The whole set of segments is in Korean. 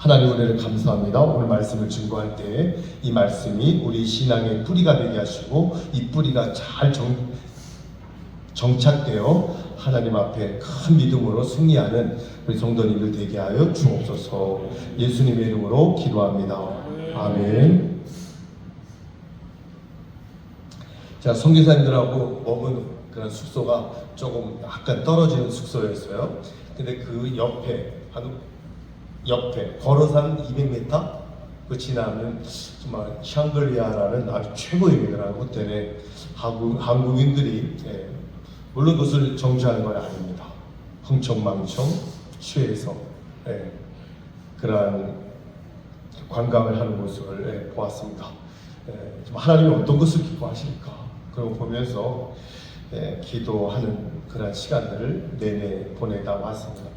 하나님 은혜를 감사합니다. 오늘 말씀을 증거할 때 이 말씀이 우리 신앙의 뿌리가 되게 하시고 이 뿌리가 잘 정착되어 하나님 앞에 큰 믿음으로 승리하는 우리 성도님들 되게 하여 주옵소서. 예수님의 이름으로 기도합니다. 아멘. 제가 선교사님들하고 머문 그런 숙소가 조금 약간 떨어지는 숙소였어요. 근데 그 옆에 걸어서 한 200m 그 지나면 정말 샹글리아라는 아주 최고의 유명한 호텔에 한국인들이 물론 그것을 정죄하는 건 아닙니다. 흥청망청 취해서 그러한 관광을 하는 모습을 보았습니다. 하나님이 어떤 것을 기뻐하실까 그런 거 보면서 기도하는 그런 시간들을 내내 보내다 왔습니다.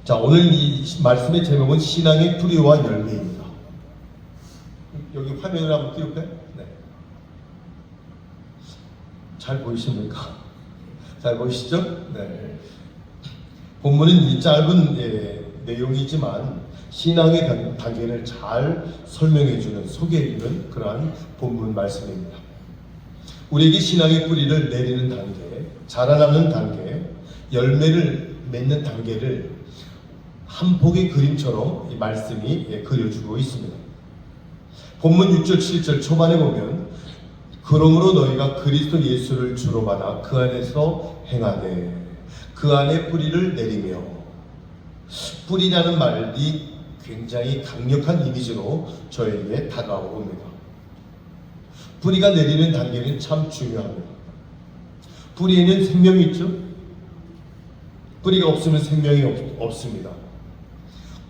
자, 오늘 이 말씀의 제목은 신앙의 뿌리와 열매입니다. 여기 화면을 한번 띄울까요? 네. 잘 보이십니까? 잘 보이시죠? 네. 본문은 이 짧은 내용이지만 신앙의 단계를 잘 설명해주는, 소개해주는 그러한 본문 말씀입니다. 우리에게 신앙의 뿌리를 내리는 단계, 자라나는 단계, 열매를 맺는 단계를 한 폭의 그림처럼 이 말씀이 그려주고 있습니다. 본문 6절 7절 초반에 보면 그러므로 너희가 그리스도 예수를 주로 받아 그 안에서 행하되 그 안에 뿌리를 내리며, 뿌리라는 말이 굉장히 강력한 이미지로 저에게 다가옵니다. 뿌리가 내리는 단계는 참 중요합니다. 뿌리에는 생명이 있죠. 뿌리가 없으면 생명이 없습니다.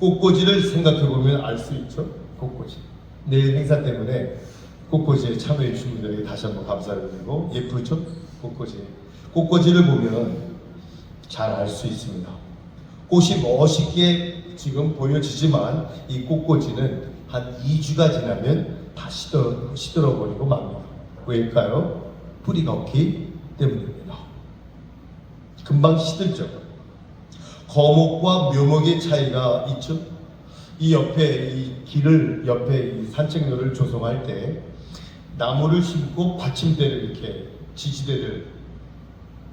꽃꽂이를 생각해보면 알 수 있죠. 꽃꽂이. 내일 행사 때문에 꽃꽂이에 참여해 주신 분들에게 다시 한번 감사를 드리고, 예쁘죠? 꽃꽂이. 꽃꽂이를 보면 잘 알 수 있습니다. 꽃이 멋있게 지금 보여지지만 이 꽃꽂이는 한 2주가 지나면 다 시들어버리고 맙니다. 왜일까요? 뿌리가 없기 때문입니다. 금방 시들죠. 거목과 묘목의 차이가 있죠. 이 옆에 이 길을 옆에 이 산책로를 조성할 때 나무를 심고 받침대를 이렇게 지지대를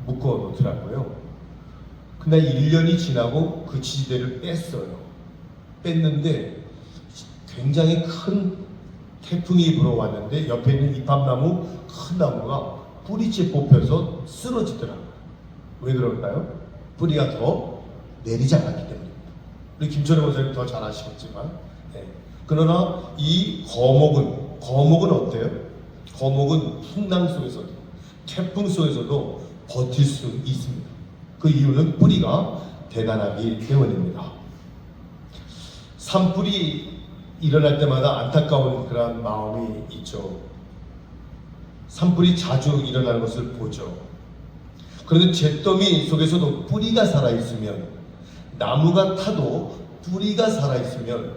묶어 놓더라고요. 근데 1년이 지나고 그 지지대를 뺐는데 굉장히 큰 태풍이 불어왔는데 옆에 있는 이팝나무 큰 나무가 뿌리째 뽑혀서 쓰러지더라고요. 왜 그럴까요? 뿌리가 더 내리지 않았기 때문입니다. 우리 김철호 원장님 더 잘 아시겠지만, 그러나 이 거목은 어때요? 거목은 풍랑 속에서도, 태풍 속에서도 버틸 수 있습니다. 그 이유는 뿌리가 대단하기 때문입니다. 산불이 일어날 때마다 안타까운 그런 마음이 있죠. 산불이 자주 일어나는 것을 보죠. 그런데 잿더미 속에서도 뿌리가 살아있으면, 나무가 타도 뿌리가 살아있으면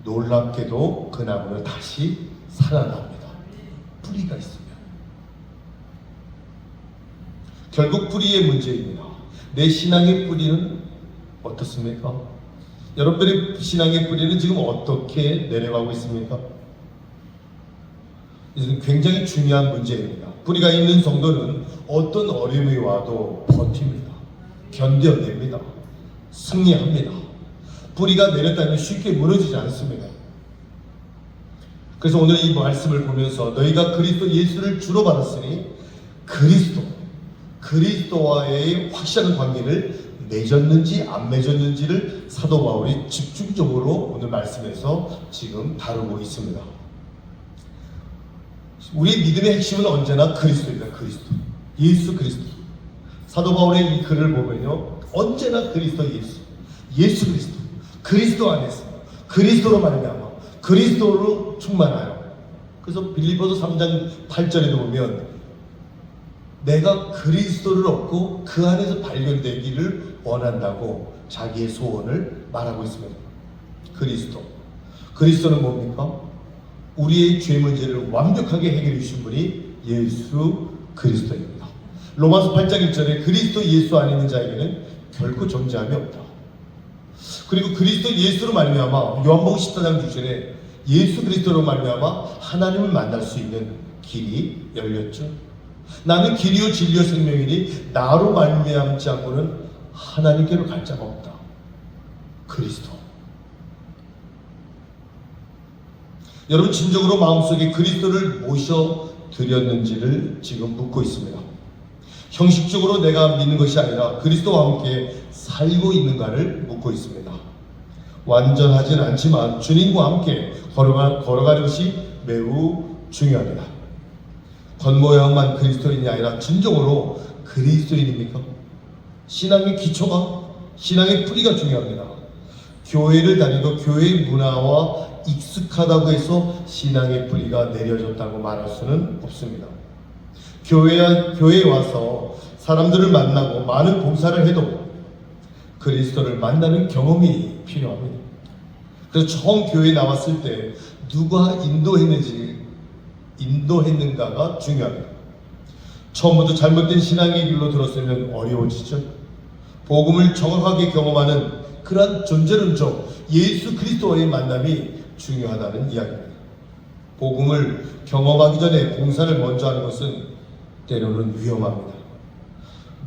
놀랍게도 그 나무는 다시 살아납니다. 뿌리가 있으면. 결국 뿌리의 문제입니다. 내 신앙의 뿌리는 어떻습니까? 여러분들의 신앙의 뿌리는 지금 어떻게 내려가고 있습니까? 이것은 굉장히 중요한 문제입니다. 뿌리가 있는 성도는 어떤 어려움이 와도 버팁니다. 견뎌냅니다. 승리합니다. 뿌리가 내렸다면 쉽게 무너지지 않습니다. 그래서 오늘 이 말씀을 보면서 너희가 그리스도 예수를 주로 받았으니 그리스도와의 확실한 관계를 맺었는지 안 맺었는지를 사도 바울이 집중적으로 오늘 말씀에서 지금 다루고 있습니다. 우리의 믿음의 핵심은 언제나 그리스도입니다. 예수 그리스도. 사도 바울의 이 글을 보면요, 언제나 그리스도 예수 그리스도 안에서 그리스도로 말미암아 그리스도로 충만하여. 그래서 빌립보서 3장 8절에도 보면 내가 그리스도를 얻고 그 안에서 발견되기를 원한다고 자기의 소원을 말하고 있습니다. 그리스도는 뭡니까? 우리의 죄 문제를 완벽하게 해결해 주신 분이 예수 그리스도입니다. 로마서 8장 1절에 그리스도 예수 안에 있는 자에게는 결코 정죄함이 없다. 그리고 그리스도 예수로 말미암아 요한복음 14장 6절에 예수 그리스도로 말미암아 하나님을 만날 수 있는 길이 열렸죠. 나는 길이요 진리요 생명이니 나로 말미암지 않고는 하나님께로 갈 자가 없다. 그리스도. 여러분 진정으로 마음속에 그리스도를 모셔 드렸는지를 지금 묻고 있습니다. 형식적으로 내가 믿는 것이 아니라 그리스도와 함께 살고 있는가를 묻고 있습니다. 완전하진 않지만 주님과 함께 걸어가는 것이 매우 중요합니다. 겉모양만 그리스도인이 아니라 진정으로 그리스도인입니까? 신앙의 기초가, 신앙의 뿌리가 중요합니다. 교회를 다니고 교회의 문화와 익숙하다고 해서 신앙의 뿌리가 내려졌다고 말할 수는 없습니다. 교회에 와서 사람들을 만나고 많은 봉사를 해도 그리스도를 만나는 경험이 필요합니다. 그래서 처음 교회에 나왔을 때 누가 인도했는가가 중요합니다. 처음부터 잘못된 신앙의 길로 들었으면 어려워지죠. 복음을 정확하게 경험하는 그러한 존재론적 예수 그리스도와의 만남이 중요하다는 이야기입니다. 복음을 경험하기 전에 봉사를 먼저 하는 것은 때로는 위험합니다.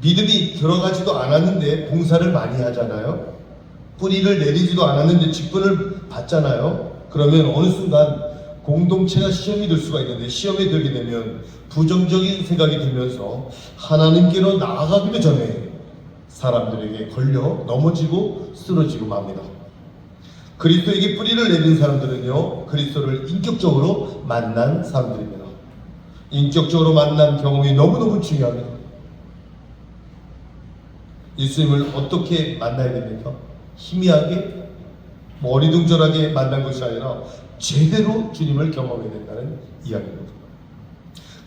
믿음이 들어가지도 않았는데 봉사를 많이 하잖아요. 뿌리를 내리지도 않았는데 직분을 받잖아요. 그러면 어느 순간 공동체가 시험이 들 수가 있는데 시험에 들게 되면 부정적인 생각이 들면서 하나님께로 나아가기도 전에 사람들에게 걸려 넘어지고 쓰러지고 맙니다. 그리스도에게 뿌리를 내린 사람들은요, 그리스도를 인격적으로 만난 사람들입니다. 인격적으로 만난 경험이 너무너무 중요합니다. 예수님을 어떻게 만나야 됩니까? 희미하게, 어리둥절하게 만난 것이 아니라 제대로 주님을 경험해야 된다는 이야기입니다.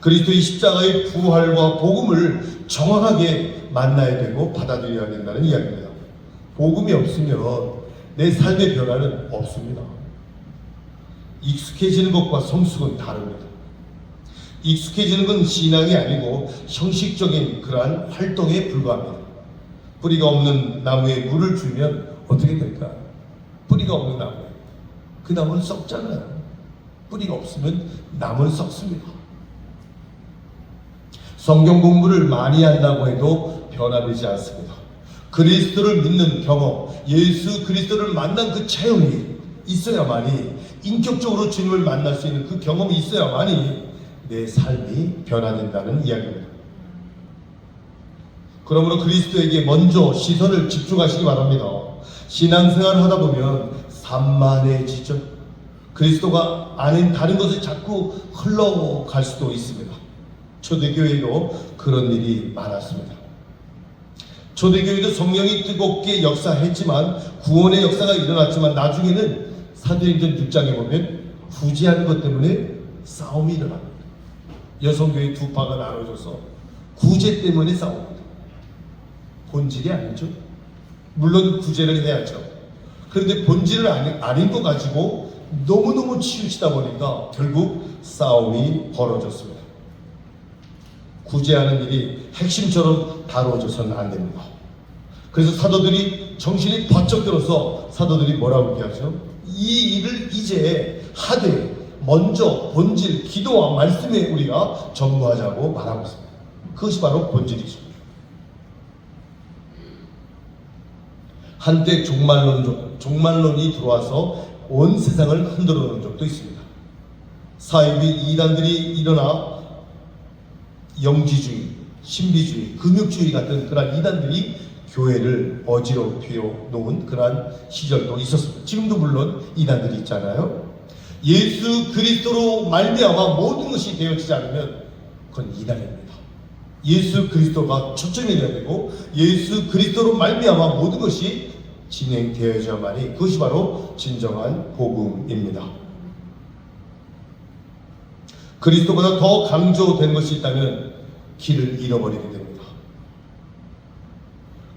그리스도의 십자가의 부활과 복음을 정확하게 만나야 되고 받아들여야 된다는 이야기입니다. 복음이 없으면 내 삶의 변화는 없습니다. 익숙해지는 것과 성숙은 다릅니다. 익숙해지는 건 신앙이 아니고 형식적인 그러한 활동에 불과합니다. 뿌리가 없는 나무에 물을 주면 어떻게 될까? 뿌리가 없는 나무에 그 나무는 썩잖아요. 뿌리가 없으면 나무는 썩습니다. 성경 공부를 많이 한다고 해도 변화되지 않습니다. 그리스도를 믿는 경험, 예수 그리스도를 만난 그 체험이 있어야만이, 인격적으로 주님을 만날 수 있는 그 경험이 있어야만이 내 삶이 변화된다는 이야기입니다. 그러므로 그리스도에게 먼저 시선을 집중하시기 바랍니다. 신앙생활을 하다 보면 산만해지죠. 그리스도가 아닌 다른 것을 자꾸 흘러갈 수도 있습니다. 초대교회도 그런 일이 많았습니다. 초대교회도 성령이 뜨겁게 역사했지만, 구원의 역사가 일어났지만 나중에는 사도행전 6장에 보면 구제하는 것 때문에 싸움이 일어납니다. 여성교회 두 파가 나눠져서 구제 때문에 싸웁니다. 본질이 아니죠. 물론 구제를 해야죠. 그런데 본질을 아닌 거 가지고 너무너무 치우치다 보니까 결국 싸움이 벌어졌습니다. 구제하는 일이 핵심처럼 다루어져서는 안 됩니다. 그래서 사도들이 정신이 번쩍 들어서 사도들이 뭐라고 얘기하죠? 이 일을 이제 하되 먼저 본질, 기도와 말씀에 우리가 전무하자고 말하고 있습니다. 그것이 바로 본질이죠. 한때 종말론이 들어와서 온 세상을 흔들어 놓은 적도 있습니다. 사이비 이단들이 일어나 영지주의, 신비주의, 금욕주의 같은 그런 이단들이 교회를 어지럽혀 놓은 그러한 시절도 있었습니다. 지금도 물론 이단들이 있잖아요. 예수 그리스도로 말미암아 모든 것이 되어지지 않으면 그건 이단입니다. 예수 그리스도가 초점이 되어야 되고 예수 그리스도로 말미암아 모든 것이 진행되어야만이 그것이 바로 진정한 복음입니다. 그리스도보다 더 강조된 것이 있다면 길을 잃어버리게 됩니다.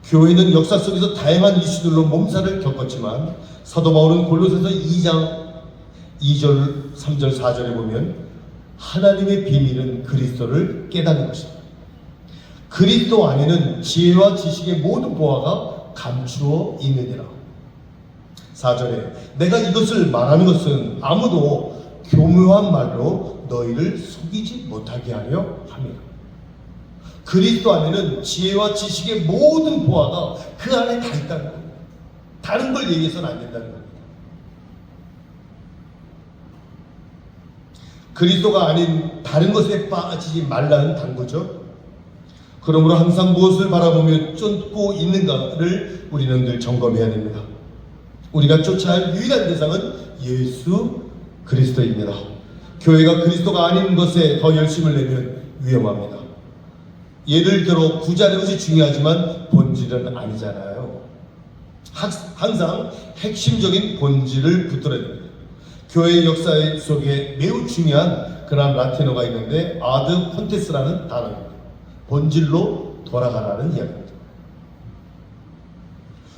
교회는 역사 속에서 다양한 이슈들로 몸살을 겪었지만 사도 바울은 골로새서 2장 2절, 3절, 4절에 보면 하나님의 비밀은 그리스도를 깨닫는 것입니다. 그리스도 안에는 지혜와 지식의 모든 보화가 감추어 있느니라. 4절에 내가 이것을 말하는 것은 아무도 교묘한 말로 너희를 속이지 못하게 하려 함이라. 그리스도 안에는 지혜와 지식의 모든 보화가 그 안에 다 있다는 겁니다. 다른 걸 얘기해서는 안 된다는 겁니다. 그리스도가 아닌 다른 것에 빠지지 말라는 당부죠. 그러므로 항상 무엇을 바라보며 쫓고 있는가를 우리는 늘 점검해야 됩니다. 우리가 쫓아야 할 유일한 대상은 예수 그리스도입니다. 교회가 그리스도가 아닌 것에 더 열심을 내면 위험합니다. 예를 들어 부자는 것이 중요하지만 본질은 아니잖아요. 항상 핵심적인 본질을 붙들어야 됩니다. 교회 역사 속에 매우 중요한 그런 라틴어가 있는데 아드 폰테스라는 단어입니다. 본질로 돌아가라는 이야기입니다.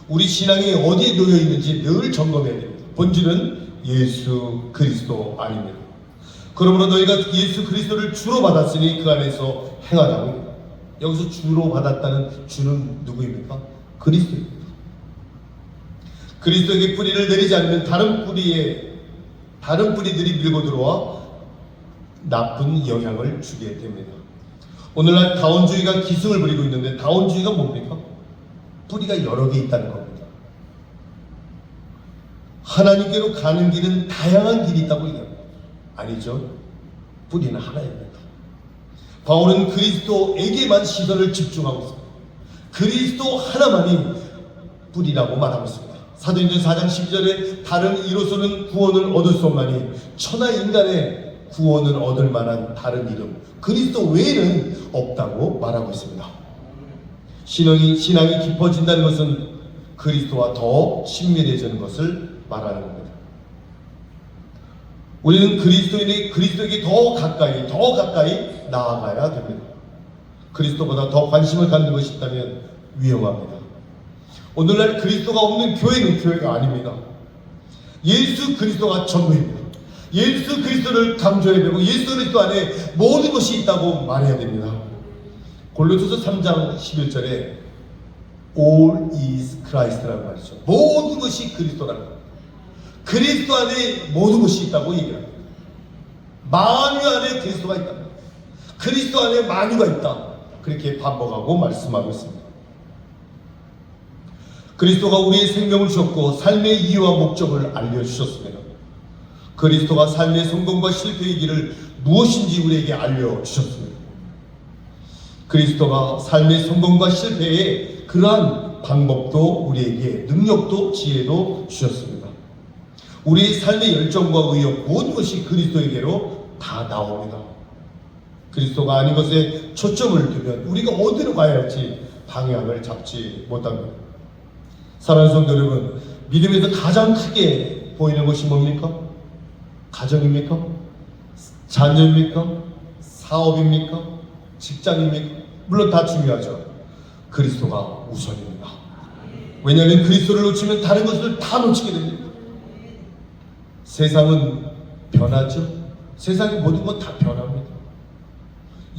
우리 신앙이 어디에 놓여 있는지 늘 점검해야 됩니다. 본질은 예수 그리스도 아닙니다. 그러므로 너희가 예수 그리스도를 주로 받았으니 그 안에서 행하라고. 여기서 주로 받았다는 주는 누구입니까? 그리스도입니다. 그리스도에게 뿌리를 내리지 않으면 다른 뿌리들이 밀고 들어와 나쁜 영향을 주게 됩니다. 오늘날 다원주의가 기승을 부리고 있는데 다원주의가 뭡니까? 뿌리가 여러 개 있다는 겁니다. 하나님께로 가는 길은 다양한 길이 있다고 얘기합니다. 아니죠. 뿌리는 하나입니다. 바울은 그리스도에게만 시선을 집중하고 있습니다. 그리스도 하나만이 뿌리라고 말하고 있습니다. 사도행전 4장 12절에 다른 이로서는 구원을 얻을 수 없나니 천하 인간의 구원을 얻을 만한 다른 이름 그리스도 외에는 없다고 말하고 있습니다. 신앙이 깊어진다는 것은 그리스도와 더 친밀해지는 것을 말하는 겁니다. 우리는 그리스도에게 더 가까이 나아가야 됩니다. 그리스도보다 더 관심을 갖는 것이 있다면 위험합니다. 오늘날 그리스도가 없는 교회는 교회가 아닙니다. 예수 그리스도가 전부입니다. 예수 그리스도를 강조해야 되고 예수 그리스도 안에 모든 것이 있다고 말해야 됩니다. 골로새서 3장 11절에 All is Christ라는 말이죠. 모든 것이 그리스도라는 겁니다. 그리스도 안에 모든 것이 있다고 얘기합니다. 만유 안에 그리스도가 있다. 그리스도 안에 만유가 있다. 그렇게 반복하고 말씀하고 있습니다. 그리스도가 우리의 생명을 주셨고 삶의 이유와 목적을 알려주셨습니다. 그리스도가 삶의 성공과 실패의 길을 무엇인지 우리에게 알려주셨습니다. 그리스도가 삶의 성공과 실패의 그러한 방법도 우리에게 능력도 지혜도 주셨습니다. 우리의 삶의 열정과 의욕 모든 것이 그리스도에게로 다 나옵니다. 그리스도가 아닌 것에 초점을 두면 우리가 어디로 가야 할지 방향을 잡지 못합니다. 사랑하는 성도 여러분, 믿음에서 가장 크게 보이는 것이 뭡니까? 가정입니까? 자녀입니까? 사업입니까? 직장입니까? 물론 다 중요하죠. 그리스도가 우선입니다. 왜냐하면 그리스도를 놓치면 다른 것을 다 놓치게 됩니다. 세상은 변하죠. 세상의 모든 건 다 변합니다.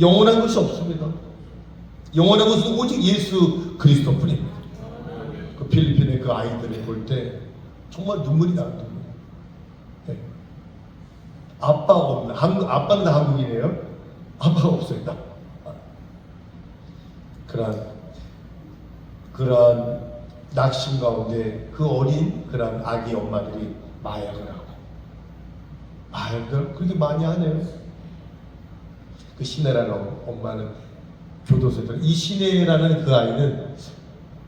영원한 것이 없습니다. 영원한 것은 오직 예수 그리스도뿐입니다. 그 필리핀의 그 아이들을 볼 때 정말 눈물이 나는 눈물. 네. 아빠가 없나? 아빠는 다 한국인이에요. 아빠가 없어요. 그러한 낙심 가운데 그 어린 그런 아기 엄마들이 마약을 하고 마약을 그렇게 많이 하네요. 그 신혜라는 엄마는 교도소에 이 신혜라는 그 아이는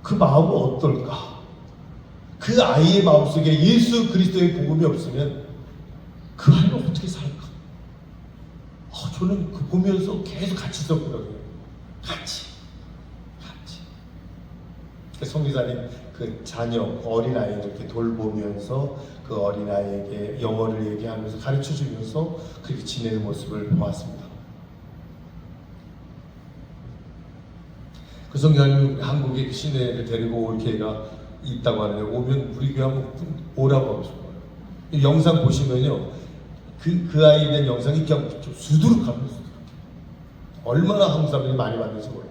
그 마음은 어떨까? 그 아이의 마음속에 예수 그리스도의 복음이 없으면 그 아이는 어떻게 살까? 저는 그 보면서 계속 같이 있었거든요. 같이. 성기사님 그 자녀 어린아이를 이렇게 돌보면서 그 어린아이에게 영어를 얘기하면서 가르쳐주면서 그렇게 지내는 모습을 보았습니다. 그 성기사님 한국에 시내를 데리고 올 기회가 있다고 하는데 오면 우리 교회 한번 오라고 하고 싶어요. 영상 보시면요 그 아이에 대한 영상이 그냥 좀 수두룩합니다. 얼마나 한국 사람들이 많이 봤는지 몰라요.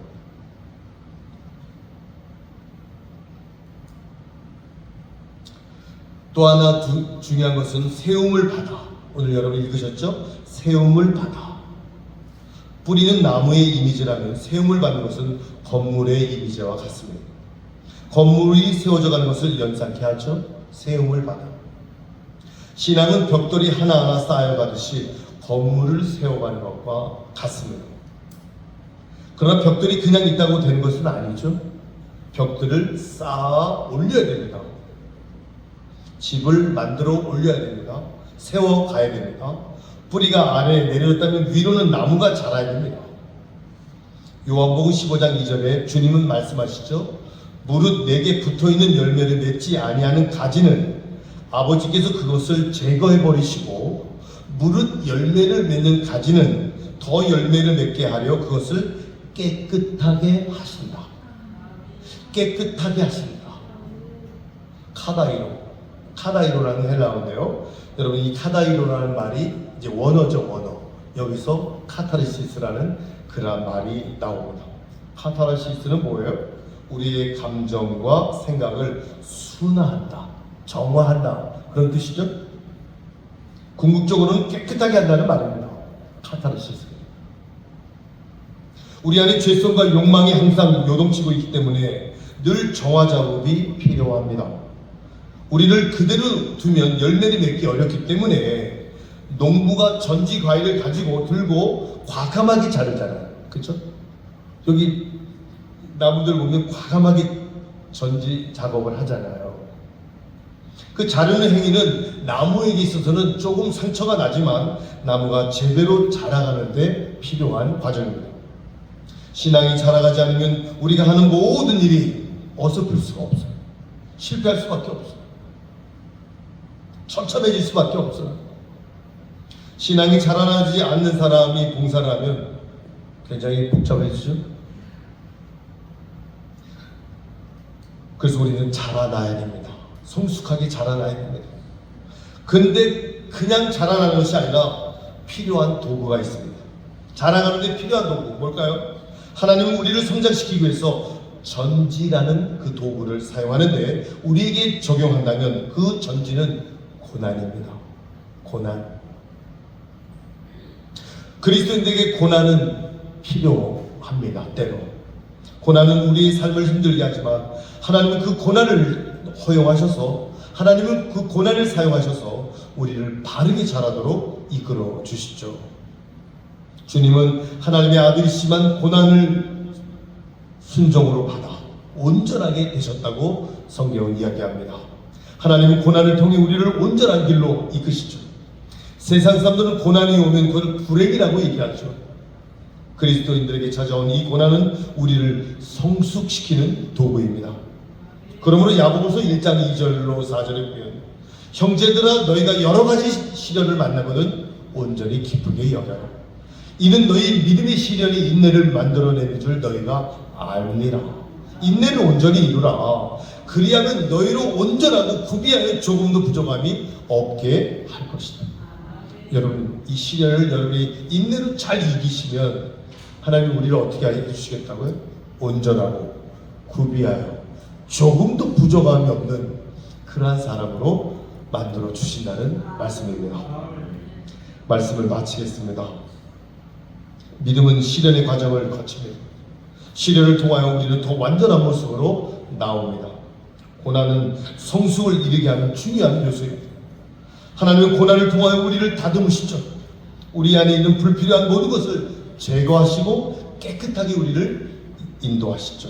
또 하나 중요한 것은 세움을 받아. 오늘 여러분 읽으셨죠? 세움을 받아. 뿌리는 나무의 이미지라면 세움을 받는 것은 건물의 이미지와 같습니다. 건물이 세워져 가는 것을 연상케 하죠. 세움을 받아. 신앙은 벽돌이 하나하나 쌓여가듯이 건물을 세워가는 것과 같습니다. 그러나 벽돌이 그냥 있다고 되는 것은 아니죠. 벽들을 쌓아 올려야 됩니다. 집을 만들어 올려야 됩니다. 세워 가야 됩니다. 뿌리가 아래에 내려졌다면 위로는 나무가 자라야 됩니다. 요한복음 15장 2절에 주님은 말씀하시죠. 무릇 내게 붙어있는 열매를 맺지 아니하는 가지는 아버지께서 그것을 제거해 버리시고 무릇 열매를 맺는 가지는 더 열매를 맺게 하려 그것을 깨끗하게 하신다. 깨끗하게 하신다. 카다이로라는 헬라어인데요. 여러분 이 카다이로라는 말이 이제 원어죠, 원어. 여기서 카타르시스라는 그런 말이 나옵니다. 카타르시스는 뭐예요? 우리의 감정과 생각을 순화한다, 정화한다 그런 뜻이죠. 궁극적으로는 깨끗하게 한다는 말입니다. 카타르시스. 우리 안에 죄성과 욕망이 항상 요동치고 있기 때문에 늘 정화 작업이 필요합니다. 우리를 그대로 두면 열매를 맺기 어렵기 때문에 농부가 전지 과일을 가지고 들고 과감하게 자르잖아요. 그렇죠? 여기 나무들 보면 과감하게 전지 작업을 하잖아요. 그 자르는 행위는 나무에게 있어서는 조금 상처가 나지만 나무가 제대로 자라가는데 필요한 과정입니다. 신앙이 자라가지 않으면 우리가 하는 모든 일이 어설플 수가 없어요. 실패할 수밖에 없어요. 처참해질 수밖에 없어요. 신앙이 자라나지 않는 사람이 봉사를 하면 굉장히 복잡해지죠. 그래서 우리는 자라나야 됩니다. 성숙하게 자라나야 됩니다. 근데 그냥 자라나는 것이 아니라 필요한 도구가 있습니다. 자라가는 데 필요한 도구 뭘까요? 하나님은 우리를 성장시키기 위해서 전지라는 그 도구를 사용하는데 우리에게 적용한다면 그 전지는 고난입니다. 고난. 그리스도인들에게 고난은 필요합니다. 때로 고난은 우리의 삶을 힘들게 하지만 하나님은 그 고난을 허용하셔서 하나님은 그 고난을 사용하셔서 우리를 바르게 자라도록 이끌어 주시죠. 주님은 하나님의 아들이시지만 고난을 순종으로 받아 온전하게 되셨다고 성경은 이야기합니다. 하나님은 고난을 통해 우리를 온전한 길로 이끄시죠. 세상 사람들은 고난이 오면 그걸 불행이라고 얘기하죠. 그리스도인들에게 찾아온 이 고난은 우리를 성숙시키는 도구입니다. 그러므로 야고보서 1장 2절로 4절에 보면 형제들아 너희가 여러 가지 시련을 만나거든 온전히 기쁘게 여겨라. 이는 너희 믿음의 시련이 인내를 만들어내는 줄 너희가 알니라. 인내를 온전히 이루라. 그리하면 너희로 온전하고 구비하여 조금도 부족함이 없게 할 것이다. 여러분 이 시련을 여러분이 인내로 잘 이기시면 하나님 우리를 어떻게 해주시겠다고요? 온전하고 구비하여 조금도 부족함이 없는 그러한 사람으로 만들어 주신다는 말씀입니다. 말씀을 마치겠습니다. 믿음은 시련의 과정을 거칩니다. 시련을 통하여 우리는 더 완전한 모습으로 나옵니다. 고난은 성숙을 이루게 하는 중요한 요소입니다. 하나님은 고난을 통하여 우리를 다듬으시죠. 우리 안에 있는 불필요한 모든 것을 제거하시고 깨끗하게 우리를 인도하시죠.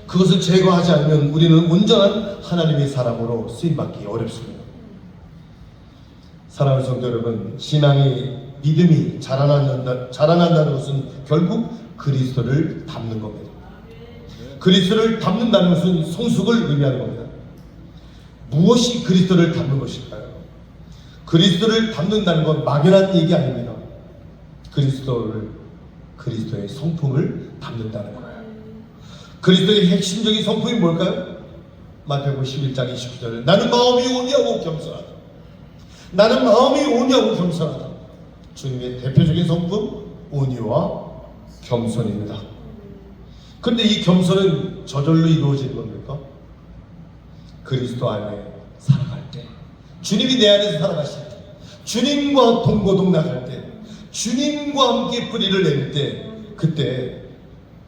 그것을 제거하지 않으면 우리는 온전한 하나님의 사람으로 쓰임받기 어렵습니다. 사랑하는 성도 여러분, 신앙이 믿음이 자라난다는 것은 결국 그리스도를 닮는 겁니다. 그리스도를 닮는다는 것은 성숙을 의미하는 겁니다. 무엇이 그리스도를 닮는 것일까요? 그리스도를 닮는다는 건 막연한 얘기 아닙니다. 그리스도의 성품을 닮는다는 거예요. 그리스도의 핵심적인 성품이 뭘까요? 마태복음 11장 29절에 나는 마음이 온유하고 겸손하다. 나는 마음이 온유하고 겸손하다. 주님의 대표적인 성품 온유와 겸손입니다. 그런데 이 겸손은 저절로 이루어지는 겁니까? 그리스도 안에 살아갈 때 때, 주님이 내 안에서 살아가실 때, 주님과 동고동락할 때, 주님과 함께 뿌리를 내릴 때, 그때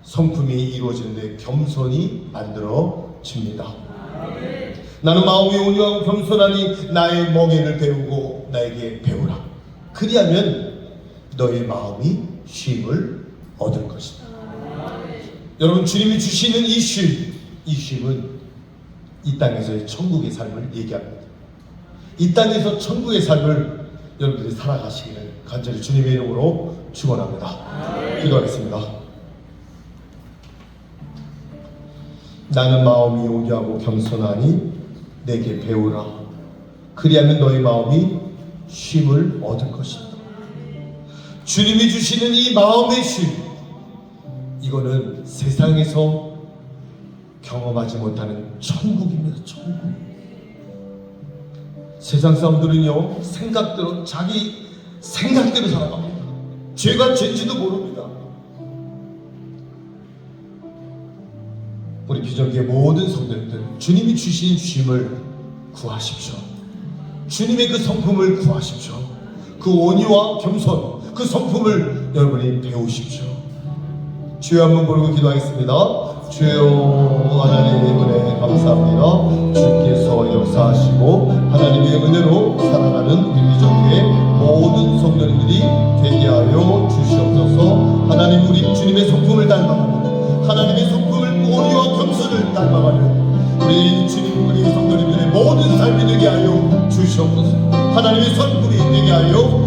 성품이 이루어지는데 겸손이 만들어집니다. 나는 마음이 온유하고 겸손하니 나의 멍에를 배우고 나에게 배우라. 그리하면 너의 마음이 쉼을 얻을 것이다. 여러분, 주님이 주시는 이 쉼은 이 땅에서의 천국의 삶을 얘기합니다. 이 땅에서 천국의 삶을 여러분들이 살아가시기를 간절히 주님의 이름으로 축원합니다. 기도하겠습니다. 나는 마음이 온유하고 겸손하니 내게 배우라. 그리하면 너의 마음이 쉼을 얻을 것이다. 주님이 주시는 이 마음의 쉼, 이거는 세상에서 경험하지 못하는 천국입니다. 천국. 세상 사람들은요, 생각대로, 자기 생각대로 살아갑니다. 죄가 죄인지도 모릅니다. 우리 기적의 모든 성도들, 주님이 주신 쉼을 구하십시오. 주님의 그 성품을 구하십시오. 그 온유와 겸손, 그 성품을 여러분이 배우십시오. 주여 한번 부르고 기도하겠습니다. 주여, 하나님의 은혜 감사합니다. 주께서 역사하시고 하나님의 은혜로 살아가는 우리 기적의 모든 성도님들이 되게 하여 주시옵소서. 하나님, 우리 주님의 성품을 닮아가는, 하나님의 성품을 온유와 겸손을 닮아가는 우리 주님, 우리 성도님들의 모든 삶이 되게 하여 주시옵소서. 하나님의 성품이 되게 하여